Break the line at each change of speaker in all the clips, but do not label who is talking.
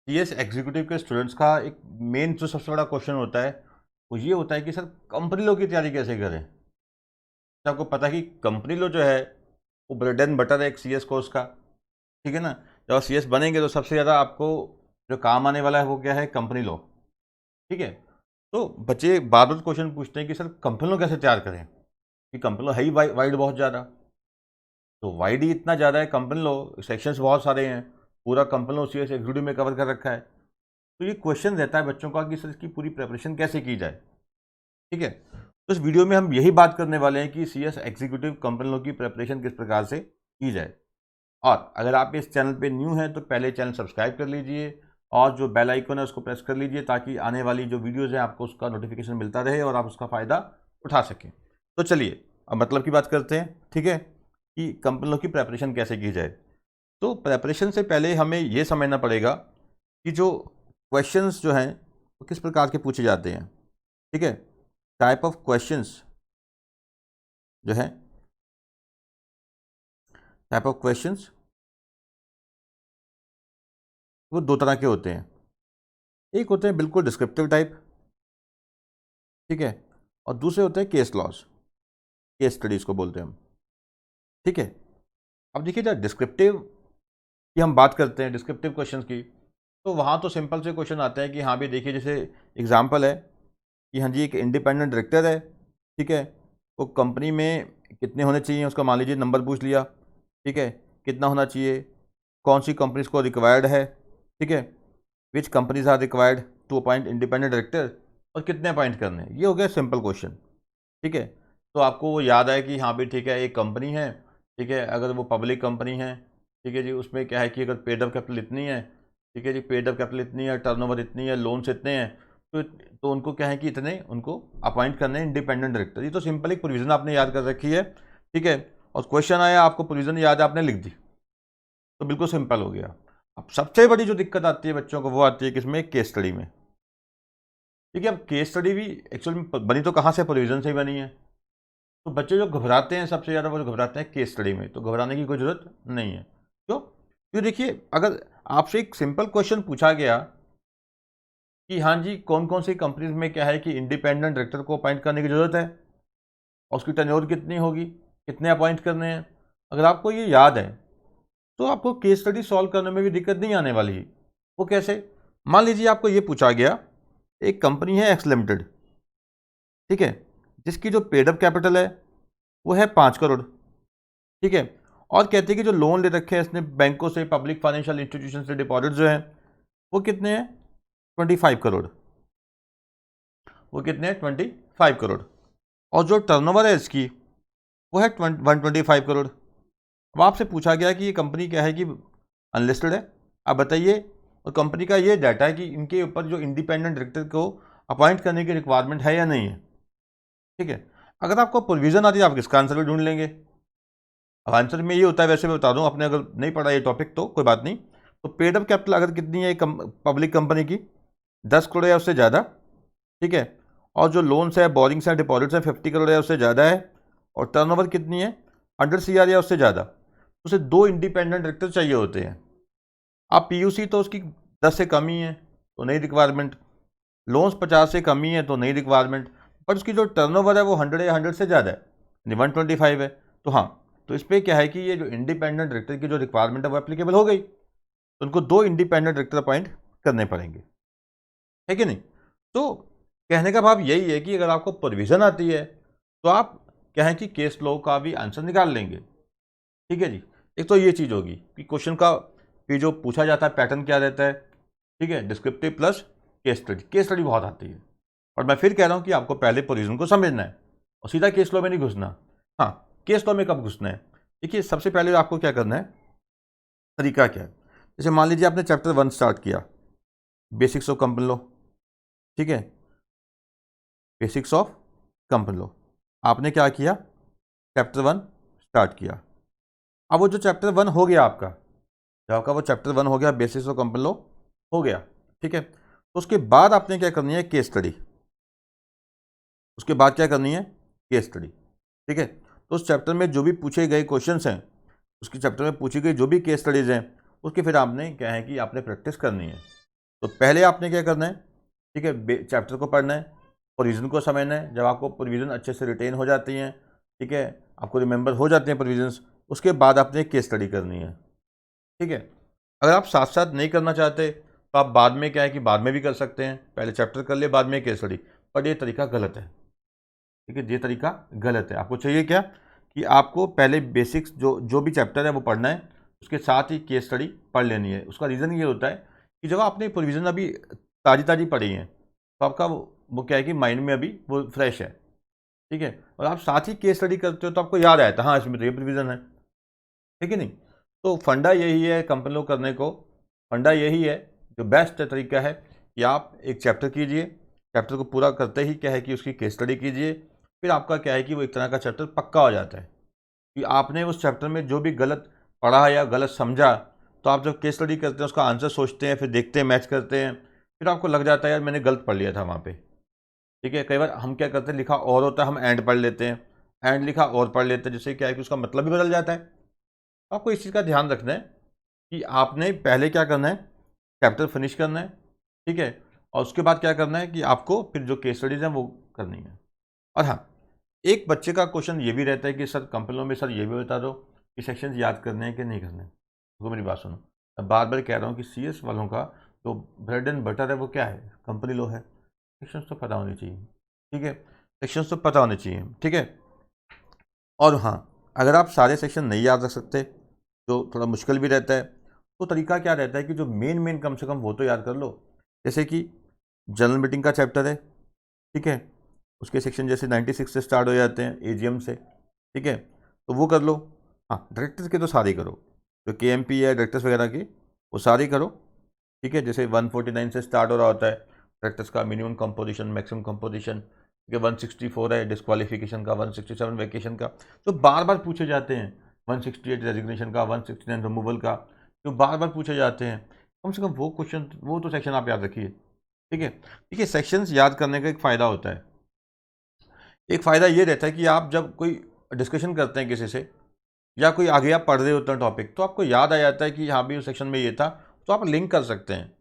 CS executive के students का एक मेन जो सबसे बड़ा क्वेश्चन होता है वो ये होता है कि सर कंपनी लॉ की तैयारी कैसे करें। तो आपको पता है कि कंपनी लॉ जो है वो ब्रेड एंड बटर है एक सीएस कोर्स का। ठीक है ना। जब आप सीएस बनेंगे तो सबसे ज़्यादा आपको जो काम आने वाला है वो क्या है, कंपनी लॉ। ठीक है। तो बच्चे बार बार क्वेश्चन पूछते हैं कि सर कंपनी लॉ कैसे तैयार करें, कि कंपनी लॉ है ही वाइड बहुत ज़्यादा। तो वाइड ही इतना ज़्यादा है कंपनी लॉ, सेक्शंस बहुत सारे हैं, पूरा कंपनी लॉ सीएस एग्जीक्यूटिव में कवर कर रखा है। तो ये क्वेश्चन रहता है बच्चों का कि सर इसकी पूरी प्रिपरेशन कैसे की जाए। ठीक है। तो इस वीडियो में हम यही बात करने वाले हैं कि सीएस एग्जीक्यूटिव कंपनी लॉ की प्रिपरेशन किस प्रकार से की जाए। और अगर आप इस चैनल पे न्यू हैं तो पहले चैनल सब्सक्राइब कर लीजिए और जो बेल आइकन है उसको प्रेस कर लीजिए ताकि आने वाली जो वीडियोज़ हैं आपको उसका नोटिफिकेशन मिलता रहे और आप उसका फ़ायदा उठा सकें। तो चलिए अब मतलब की बात करते हैं। ठीक है, कि कंपनी लॉ की प्रिपरेशन कैसे की जाए। तो प्रिपरेशन से पहले हमें ये समझना पड़ेगा कि जो क्वेश्चंस जो हैं वो किस प्रकार के पूछे जाते हैं। ठीक है, टाइप ऑफ क्वेश्चंस जो है, टाइप ऑफ क्वेश्चंस वो दो तरह के होते हैं। एक होते हैं बिल्कुल डिस्क्रिप्टिव टाइप, ठीक है, और दूसरे होते हैं केस लॉज, केस स्टडीज को बोलते हैं हम। ठीक है। अब देखिए जब डिस्क्रिप्टिव की हम बात करते हैं, डिस्क्रिप्टिव क्वेश्चंस की, तो वहाँ तो सिंपल से क्वेश्चन आते हैं कि हाँ भी देखिए, जैसे एग्जांपल है कि हाँ जी एक इंडिपेंडेंट डायरेक्टर है। ठीक है, वो कंपनी में कितने होने चाहिए उसका मान लीजिए नंबर पूछ लिया। ठीक है, कितना होना चाहिए, कौन सी कंपनीज को रिक्वायर्ड है। ठीक है, which companies are required to appoint independent director, और कितने अपॉइंट करने हैं। ये हो गया सिंपल क्वेश्चन। ठीक है, तो आपको वो याद आए कि हाँ भी ठीक है एक कंपनी है। ठीक है, अगर वो पब्लिक कंपनी है, ठीक है जी, उसमें क्या है कि अगर पेड अप कैपिटल इतनी है, ठीक है जी, पेड अप कैपिटल इतनी है, टर्नओवर इतनी है, लोन्स इतने हैं, तो उनको क्या है कि इतने उनको अपॉइंट करने हैं इंडिपेंडेंट डायरेक्टर। ये तो सिंपल एक प्रोविजन आपने याद कर रखी है। ठीक है, और क्वेश्चन आया आपको प्रोविजन याद है, आपने लिख दी, तो बिल्कुल सिंपल हो गया। अब सबसे बड़ी जो दिक्कत आती है बच्चों को वो आती है किसमें, केस स्टडी में। ठीक है, अब केस स्टडी भी एक्चुअली में बनी तो कहाँ से, प्रोविजन से ही बनी है। तो बच्चे जो घबराते हैं सबसे ज़्यादा वो घबराते हैं केस स्टडी में। तो घबराने की कोई ज़रूरत नहीं है। क्यों? क्यों, देखिए अगर आपसे एक सिंपल क्वेश्चन पूछा गया कि हाँ जी कौन कौन सी कंपनीज में क्या है कि इंडिपेंडेंट डायरेक्टर को अपॉइंट करने की ज़रूरत है और उसकी टर्नओवर कितनी होगी, कितने अपॉइंट करने हैं, अगर आपको ये याद है तो आपको केस स्टडी सॉल्व करने में भी दिक्कत नहीं आने वाली है। वो कैसे? मान लीजिए आपको ये पूछा गया, एक कंपनी है एक्स लिमिटेड, ठीक है, जिसकी जो पेड अप कैपिटल है वो है 5 करोड़। ठीक है, और कहते हैं कि जो लोन ले रखे हैं इसने बैंकों से, पब्लिक फाइनेंशियल इंस्टीट्यूशन से, डिपॉजिट जो हैं वो कितने हैं, 25 करोड़। वो कितने हैं, 25 करोड़। और जो टर्नओवर है इसकी वो है 125 करोड़। अब आपसे पूछा गया कि ये कंपनी क्या है कि अनलिस्टेड है, आप बताइए। और कंपनी का ये डाटा है कि इनके ऊपर जो इंडिपेंडेंट डायरेक्टर को अपॉइंट करने की रिक्वायरमेंट है या नहीं है। ठीक है, अगर आपको प्रोविजन आती है आप इसका आंसर भी ढूंढ लेंगे। अब आंसर में ये होता है, वैसे मैं बता दूं, आपने अगर नहीं पढ़ा ये टॉपिक तो कोई बात नहीं। तो पेड अप कैपिटल अगर कितनी है पब्लिक कंपनी की, 10 करोड़ या उससे ज़्यादा। ठीक है, और जो लोन्स है, बोरिंग्स हैं, डिपॉजिट्स हैं, 50 करोड़ या उससे ज़्यादा है, और टर्नओवर कितनी है, 100 CR या उससे ज़्यादा, तो उसे 2 इंडिपेंडेंट डायरेक्टर चाहिए होते हैं। आप पीयूसी तो उसकी 10 से कम ही है तो नहीं रिक्वायरमेंट, लोन्स 50 से कम ही है तो नहीं रिक्वायरमेंट, पर उसकी जो टर्नओवर है वो 100 या 100 से ज़्यादा है, यानी 125 है। तो हाँ, तो इस पर क्या है कि ये जो इंडिपेंडेंट डायरेक्टर की जो रिक्वायरमेंट है वो एप्लीकेबल हो गई, तो उनको 2 इंडिपेंडेंट डायरेक्टर अपॉइंट करने पड़ेंगे। है कि नहीं? तो कहने का भाव यही है कि अगर आपको प्रोविजन आती है तो आप क्या है कि केस लॉ का भी आंसर निकाल लेंगे। ठीक है जी, एक तो ये चीज़ होगी कि क्वेश्चन का भी जो पूछा जाता है पैटर्न क्या रहता है। ठीक है, descriptive plus case study, case study बहुत आती है। और मैं फिर कह रहा हूँ कि आपको पहले प्रोविजन को समझना है और सीधा केस लॉ में नहीं घुसना। हाँ, केस लॉ में कब घुसना है, देखिए सबसे पहले आपको क्या करना है, तरीका क्या है। जैसे मान लीजिए आपने चैप्टर 1 स्टार्ट किया, बेसिक्स ऑफ कंपनी लॉ। ठीक है, बेसिक्स ऑफ कंपनी लॉ, आपने क्या किया, चैप्टर 1 स्टार्ट किया। अब वो जो चैप्टर 1 हो गया आपका, जब आपका वो चैप्टर 1 हो गया, बेसिक्स ऑफ कंपनी लॉ हो गया, ठीक है, तो उसके बाद आपने क्या करनी है, केस स्टडी। उसके बाद क्या करनी है, केस स्टडी। ठीक है, तो उस चैप्टर में जो भी पूछे गए क्वेश्चंस हैं, उसके चैप्टर में पूछी गई जो भी केस स्टडीज़ हैं, उसकी फिर आपने क्या है कि आपने प्रैक्टिस करनी है। तो पहले आपने क्या करना है, ठीक है, चैप्टर को पढ़ना है, प्रोविज़न को समझना है। जब आपको प्रोविज़न अच्छे से रिटेन हो जाती हैं, ठीक है, आपको रिमेंबर हो जाते हैं प्रोविजंस, उसके बाद आपने केस स्टडी करनी है, ठीक है। अगर आप साथ साथ नहीं करना चाहते तो आप बाद में क्या है कि बाद में भी कर सकते हैं, पहले चैप्टर कर लिए बाद में केस स्टडी, पर ये तरीका गलत है, ठीक है, ये तरीका गलत है। आपको चाहिए क्या कि आपको पहले बेसिक्स जो जो भी चैप्टर है वो पढ़ना है, उसके साथ ही केस स्टडी पढ़ लेनी है। उसका रीज़न ये होता है कि जब आपने प्रोविज़न अभी ताज़ी ताज़ी पढ़ी हैं तो आपका वो क्या है कि माइंड में अभी वो फ्रेश है, ठीक है, और आप साथ ही केस स्टडी करते हो तो आपको याद आया था हाँ इसमें तो ये प्रोविज़न है, ठीक है नहीं। तो फंडा यही है कंपनी को करने को, फंडा यही है, जो बेस्ट तरीका है कि आप एक चैप्टर कीजिए, चैप्टर को पूरा करते ही क्या है कि उसकी केस स्टडी कीजिए, फिर आपका क्या है कि वो एक तरह का चैप्टर पक्का हो जाता है कि आपने उस चैप्टर में जो भी गलत पढ़ा या गलत समझा, तो आप जब केस स्टडी करते हैं उसका आंसर सोचते हैं, फिर देखते हैं, मैच करते हैं, फिर आपको लग जाता है यार मैंने गलत पढ़ लिया था वहाँ पे, ठीक है। कई बार हम क्या करते हैं, लिखा और होता है, हम एंड पढ़ लेते हैं, एंड लिखा और पढ़ लेते हैं, जिससे क्या है कि उसका मतलब भी बदल जाता है। तो आपको इस चीज़ का ध्यान रखना है कि आपने पहले क्या करना है, चैप्टर फिनिश करना है, ठीक है, और उसके बाद क्या करना है कि आपको फिर जो केस स्टडीज़ हैं वो करनी है। और हाँ, एक बच्चे का क्वेश्चन ये भी रहता है कि सर कंपनियों में सर ये भी बता दो कि सेक्शंस याद करने हैं कि नहीं करने। तो मेरी बात सुनो, मैं बार बार कह रहा हूँ कि CS वालों का जो ब्रेड एंड बटर है वो क्या है, कंपनी लॉ है। सेक्शंस तो पता होने चाहिए, ठीक है, सेक्शंस तो पता होने चाहिए, ठीक है। और हाँ, अगर आप सारे सेक्शन नहीं याद रख सकते जो थोड़ा मुश्किल भी रहता है, तो तरीका क्या रहता है कि जो मेन मेन कम से कम वो तो याद कर लो। जैसे कि जनरल मीटिंग का चैप्टर है, ठीक है, उसके सेक्शन जैसे 96 से स्टार्ट हो जाते हैं, AGM से, ठीक है, तो वो कर लो। हाँ, डायरेक्टर्स के तो सारे करो, जो KMP है डायरेक्टर्स वगैरह की वो सारे करो, ठीक है। जैसे 149 से स्टार्ट हो रहा होता है डायरेक्टर्स का मिनिमम कंपोजिशन, मैक्सिमम कंपोजिशन, ठीक है, 164 है डिस्क्वालिफिकेशन का, 167 वैकेशन का, जो बार बार पूछे जाते हैं, 168 रेजिग्नेशन का, 169 रिमूवल का, जो बार बार पूछे जाते हैं। कम से कम वो क्वेश्चन, वो तो सेक्शन आप याद रखिए, ठीक है। देखिए सेक्शंस याद करने का एक फ़ायदा होता है, एक फ़ायदा ये रहता है कि आप जब कोई डिस्कशन करते हैं किसी से, या कोई आगे आप पढ़ रहे होते हैं टॉपिक, तो आपको याद आ जाता है कि हाँ भी उस सेक्शन में ये था, तो आप लिंक कर सकते हैं।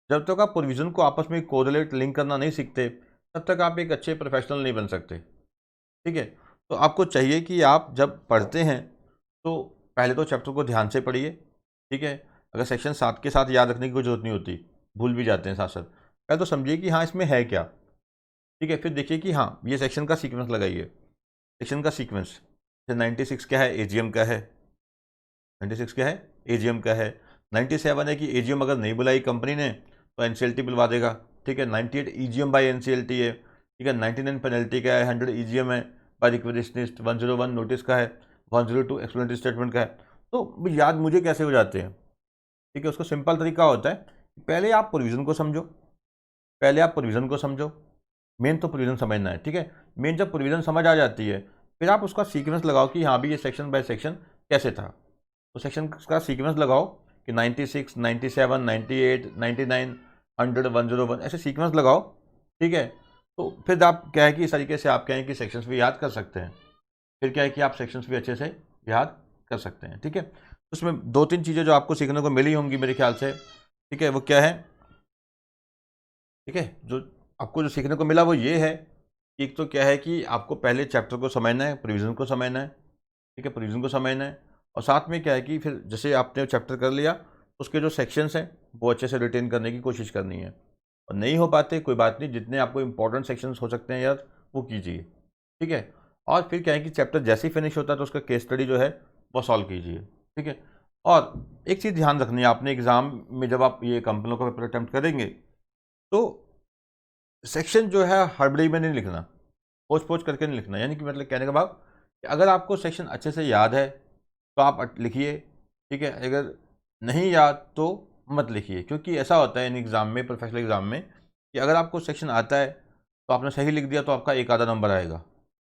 जब तक आप प्रोविज़न को आपस में कोरिलेट लिंक करना नहीं सीखते, तब तक आप एक अच्छे प्रोफेशनल नहीं बन सकते, ठीक है। तो आपको चाहिए कि आप जब पढ़ते हैं तो पहले तो चैप्टर को ध्यान से पढ़िए, ठीक है। अगर सेक्शन साथ के साथ याद रखने की कोई ज़रूरत नहीं होती, भूल भी जाते हैं साथ साथ, पहले तो समझिए कि हाँ इसमें है क्या, ठीक है। फिर देखिए कि हाँ ये सेक्शन का सीक्वेंस लगाइए, सेक्शन का सीक्वेंस, जैसे 96 क्या है, AGM का है, 96 क्या है, AGM का है, 97 है कि AGM अगर नहीं बुलाई कंपनी ने तो NCLT बुलवा देगा, ठीक है। 98 EGM बाय NCLT है, ठीक है। 99 पेनल्टी का है, 100 EGM है बाय रिक्वेजिशनिस्ट, 101 नोटिस का है, 102 एक्सप्लेनेटरी स्टेटमेंट का है। तो याद मुझे कैसे हो जाते हैं, ठीक है। उसका सिंपल तरीका होता है, पहले आप प्रोविज़न को समझो, पहले आप प्रोविज़न को समझो, मेन तो प्रोविज़न समझना है, ठीक है। मेन जब प्रोविज़न समझ आ जाती है, फिर आप उसका सीक्वेंस लगाओ कि हाँ भी ये सेक्शन बाय सेक्शन कैसे था, तो सेक्शन का सीक्वेंस लगाओ कि 96, 97, 98, 99, 100, 101 ऐसे सीक्वेंस लगाओ, ठीक है। तो फिर आप क्या है कि इस तरीके से आप क्या है कि सेक्शंस भी याद कर सकते हैं, फिर क्या है कि आप सेक्शंस भी अच्छे से याद कर सकते हैं, ठीक है। उसमें 2-3 चीज़ें जो आपको सीखने को मिली होंगी मेरे ख्याल से, ठीक है, वो क्या है, ठीक है, जो आपको जो सीखने को मिला वो ये है कि एक तो क्या है कि आपको पहले चैप्टर को समझना है, प्रोविज़न को समझना है, ठीक है, प्रोविज़न को समझना है, और साथ में क्या है कि फिर जैसे आपने चैप्टर कर लिया, उसके जो सेक्शंस हैं वो अच्छे से रिटेन करने की कोशिश करनी है, और नहीं हो पाते कोई बात नहीं, जितने आपको इंपॉर्टेंट सेक्शंस हो सकते हैं यार वो कीजिए, ठीक है। और फिर क्या है कि चैप्टर जैसे ही फिनिश होता है तो उसका केस स्टडी जो है वो सॉल्व कीजिए, ठीक है। और एक चीज़ ध्यान रखनी है आपने, एग्ज़ाम में जब आप ये कंपनियों का पेपर अटैम्प्ट करेंगे तो सेक्शन जो है हड़बड़ी में नहीं लिखना, पोच पोच करके नहीं लिखना, यानी कि मतलब कहने का भाव कि अगर आपको सेक्शन अच्छे से याद है तो आप लिखिए, ठीक है। अगर नहीं याद तो मत लिखिए, क्योंकि ऐसा होता है इन एग्ज़ाम में, प्रोफेशनल एग्ज़ाम में, कि अगर आपको सेक्शन आता है तो आपने सही लिख दिया तो आपका एक आधा नंबर आएगा,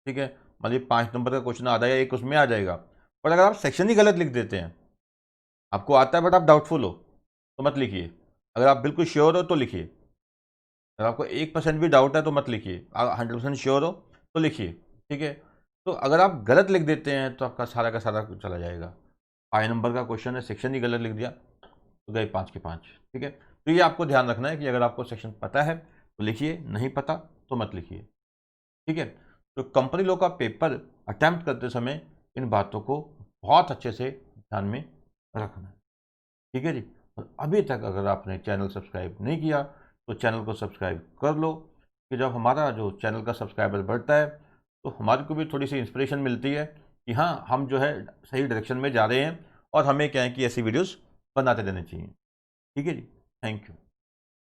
ठीक है। मतलब 5 नंबर का क्वेश्चन आधा या एक उसमें आ जाएगा। पर अगर आप सेक्शन ही गलत लिख देते हैं, आपको आता है बट आप डाउटफुल हो, तो मत लिखिए। अगर आप बिल्कुल श्योर हो तो लिखिए, अगर आपको 1% भी डाउट है तो मत लिखिए, आप 100% श्योर हो तो लिखिए, ठीक है। तो अगर आप गलत लिख देते हैं तो आपका सारा का सारा चला जाएगा। 5 नंबर का क्वेश्चन है, सेक्शन ही गलत लिख दिया तो गए 5 के 5, ठीक है। तो ये आपको ध्यान रखना है कि अगर आपको सेक्शन पता है तो लिखिए, नहीं पता तो मत लिखिए, ठीक है। तो कंपनी लॉ का पेपर अटैम्प्ट करते समय इन बातों को बहुत अच्छे से ध्यान में रखना है, ठीक है जी। और अभी तक अगर आपने चैनल सब्सक्राइब नहीं किया तो चैनल को सब्सक्राइब कर लो, कि जब हमारा जो चैनल का सब्सक्राइबर बढ़ता है तो हमारे को भी थोड़ी सी इंस्पिरेशन मिलती है कि हाँ, हम जो है सही डायरेक्शन में जा रहे हैं और हमें क्या है कि ऐसी वीडियोस बनाते रहने चाहिए, ठीक है जी। Thank you.